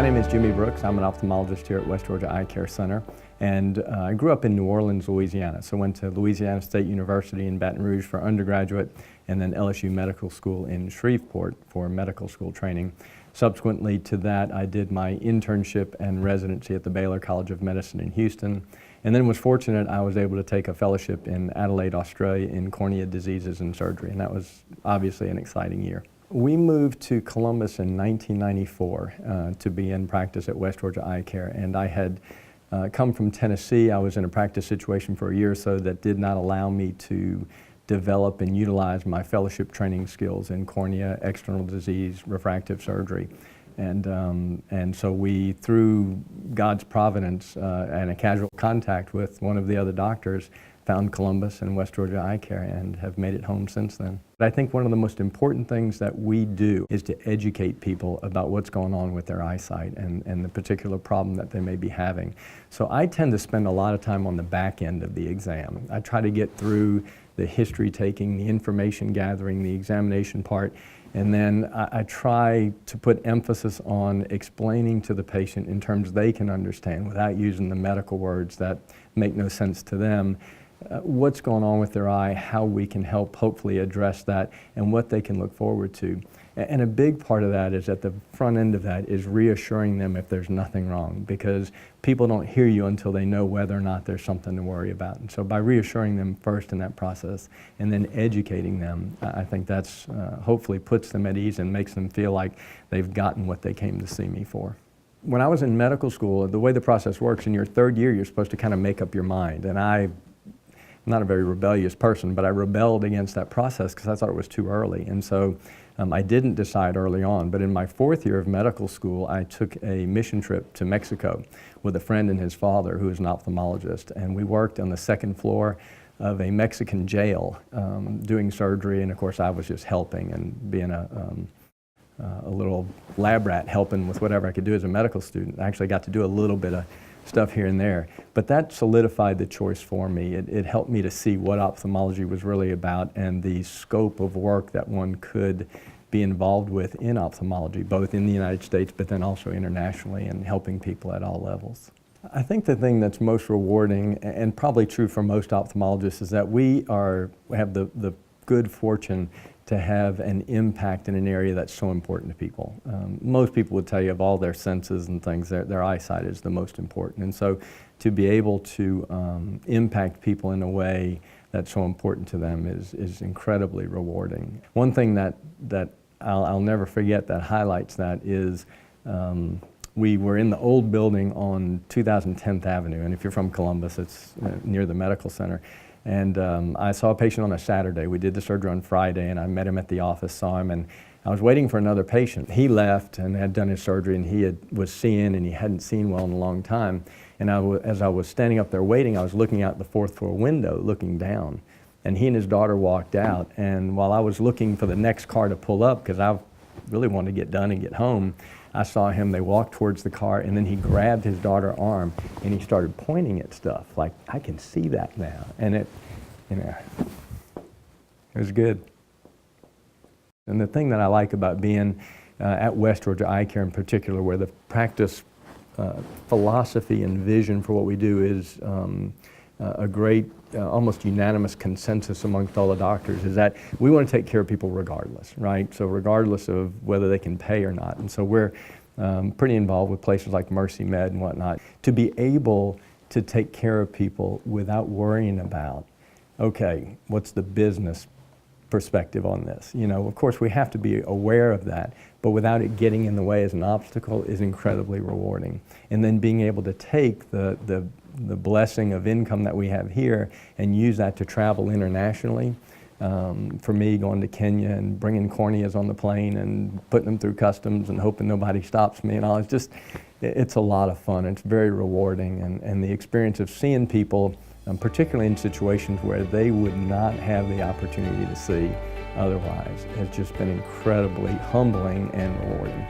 My name is Jimmy Brooks. I'm an ophthalmologist here at West Georgia Eye Care Center, and I grew up in New Orleans, Louisiana. So went to Louisiana State University in Baton Rouge for undergraduate, and then LSU Medical School in Shreveport for medical school training. Subsequently to that, I did my internship and residency at the Baylor College of Medicine in Houston, and then was fortunate I was able to take a fellowship in Adelaide, Australia in cornea diseases and surgery, and that was obviously an exciting year. We moved to Columbus in 1994 to be in practice at West Georgia Eye Care, and I had come from Tennessee. I was in a practice situation for a year or so that did not allow me to develop and utilize my fellowship training skills in cornea, external disease, refractive surgery. And so we, through God's providence and a casual contact with one of the other doctors, found Columbus and West Georgia Eye Care and have made it home since then. But I think one of the most important things that we do is to educate people about what's going on with their eyesight and the particular problem that they may be having. So I tend to spend a lot of time on the back end of the exam. I try to get through the history taking, the information gathering, the examination part, and then I try to put emphasis on explaining to the patient in terms they can understand without using the medical words that make no sense to them, what's going on with their eye, how we can help hopefully address that, and what they can look forward to. And a big part of that is at the front end of that is reassuring them if there's nothing wrong, because people don't hear you until they know whether or not there's something to worry about. And so by reassuring them first in that process and then educating them, I think that's hopefully puts them at ease and makes them feel like they've gotten what they came to see me for. When I was in medical school, the way the process works, in your third year you're supposed to kind of make up your mind. And I'm not a very rebellious person, but I rebelled against that process because I thought it was too early. And so I didn't decide early on, but in my fourth year of medical school, I took a mission trip to Mexico with a friend and his father, who is an ophthalmologist, and we worked on the second floor of a Mexican jail doing surgery, and of course I was just helping and being a little lab rat, helping with whatever I could do as a medical student. I actually got to do a little bit of stuff here and there, but that solidified the choice for me. It helped me to see what ophthalmology was really about and the scope of work that one could be involved with in ophthalmology, both in the United States but then also internationally, and helping people at all levels. I think the thing that's most rewarding, and probably true for most ophthalmologists, is that we have the good fortune to have an impact in an area that's so important to people. Most people would tell you of all their senses and things, their eyesight is the most important. And so to be able to impact people in a way that's so important to them is incredibly rewarding. One thing that I'll never forget that highlights that is we were in the old building on 2010th Avenue, and if you're from Columbus, it's near the medical center. And I saw a patient on a Saturday. We did the surgery on Friday, and I met him at the office, saw him, and I was waiting for another patient. He left and had done his surgery, and he was seeing, and he hadn't seen well in a long time. And as I was standing up there waiting, I was looking out the fourth floor window, looking down. And he and his daughter walked out, and while I was looking for the next car to pull up, because I really wanted to get done and get home, I saw him, they walked towards the car, and then he grabbed his daughter's arm and he started pointing at stuff, like, I can see that now. And it was good. And the thing that I like about being at West Georgia Eye Care in particular, where the practice philosophy and vision for what we do is a great, almost unanimous consensus amongst all the doctors, is that we want to take care of people regardless, right? So regardless of whether they can pay or not. And so we're pretty involved with places like Mercy Med and whatnot, to be able to take care of people without worrying about, okay, what's the business perspective on this? You know, of course we have to be aware of that, but without it getting in the way as an obstacle is incredibly rewarding. And then being able to take the blessing of income that we have here and use that to travel internationally. For me, going to Kenya and bringing corneas on the plane and putting them through customs and hoping nobody stops me and all, it's a lot of fun. It's very rewarding, and the experience of seeing people, particularly in situations where they would not have the opportunity to see otherwise, has just been incredibly humbling and rewarding.